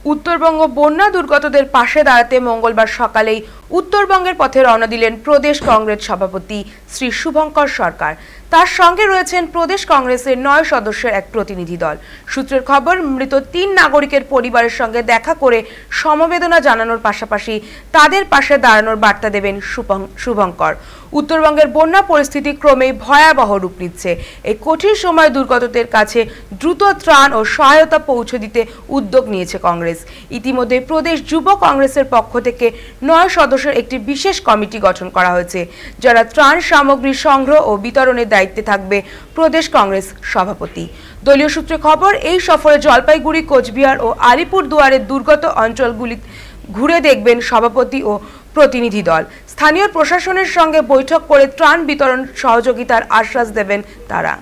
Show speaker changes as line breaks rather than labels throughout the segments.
উত্তরবঙ্গ বন্যা দুর্গতদের পাশে দাঁড়াতে মঙ্গলবার সকালেই উত্তরবঙ্গের পথে রওনা দিলেন প্রদেশ কংগ্রেস সভাপতি শ্রী শুভঙ্কর সরকার। তার সঙ্গে রয়েছেন প্রদেশ কংগ্রেসের 9 সদস্যের এক প্রতিনিধি দল। সূত্রের খবর, মৃত 3 নাগরিকের পরিবারের সঙ্গে দেখা করে সমবেদনা জানানোর পাশাপাশি তাদের পাশে দাঁড়ানোর বার্তা দেবেন শুভঙ্কর। উত্তরবঙ্গের বন্যা পরিস্থিতি ক্রমেই ভয়াবহ রূপ নিচ্ছে। এই কঠিন সময় দুর্গতদের কাছে দ্রুত ত্রাণ ও সহায়তা পৌঁছে দিতে উদ্যোগ নিয়েছে কংগ্রেস। ইতিমধ্যে প্রদেশ যুব কংগ্রেসের পক্ষ থেকে 9 সদস্যের একটি বিশেষ কমিটি গঠন করা হয়েছে, যারা ত্রাণ সামগ্রী সংগ্রহ ও বিতরণের দায়িত্বে থাকবে প্রদেশ কংগ্রেস সভাপতি। দলীয় সূত্রে খবর, এই সফরে জলপাইগুড়ি, কোচবিহার ও আলিপুরদুয়ারের দুর্গত অঞ্চলগুলি ঘুরে দেখবেন সভাপতি ও প্রতিনিধি দল। স্থানীয় প্রশাসনের সঙ্গে বৈঠক করে ত্রাণ বিতরণ সহযোগিতার আশ্বাস দেবেন তারা।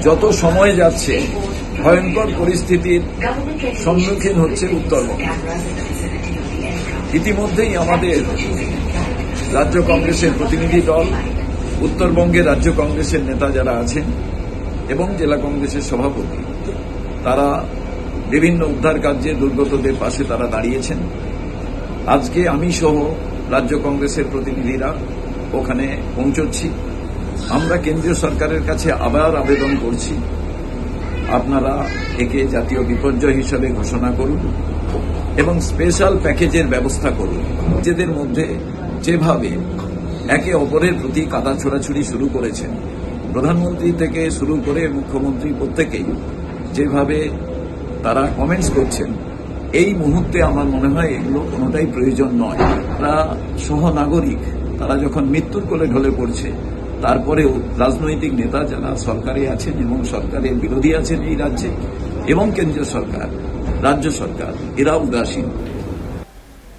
যত সময় যাচ্ছে ভয়ঙ্কর পরিস্থিতির সম্মুখীন হচ্ছে উত্তরবঙ্গ। ইতিমধ্যেই আমাদের রাজ্য কংগ্রেসের প্রতিনিধি দল, উত্তরবঙ্গের রাজ্য কংগ্রেসের নেতা যারা আছেন এবং জেলা কংগ্রেসের সভাপতি, তারা বিভিন্ন উদ্ধার কার্যে দুর্গতদের পাশে তারা দাঁড়িয়েছেন। আজকে আমি সহ রাজ্য কংগ্রেসের প্রতিনিধিরা ওখানে পৌঁছচ্ছি। আমরা কেন্দ্রীয় সরকারের কাছে আবার আবেদন করছি, আপনারা একে জাতীয় বিপর্যয় হিসাবে ঘোষণা করুন এবং স্পেশাল প্যাকেজের ব্যবস্থা করুন। নিজেদের মধ্যে যেভাবে একে অপরের প্রতি কাদা ছোড়াছুড়ি শুরু করেছেন, প্রধানমন্ত্রী থেকে শুরু করে মুখ্যমন্ত্রী প্রত্যেকেই যেভাবে তারা কমেন্টস করছেন, এই মুহূর্তে আমার মনে হয় এগুলো কোনোটাই প্রয়োজন নয়। তারা সহনাগরিক, তারা যখন মৃত্যুর কোলে ঢলে পড়ছে, তারপরেও রাজনৈতিক নেতা যারা সরকারে আছেন এবং সরকারের বিরোধী আছেন এই রাজ্যে এবং কেন্দ্রীয় সরকার, রাজ্য সরকার, এরা উদাসীন।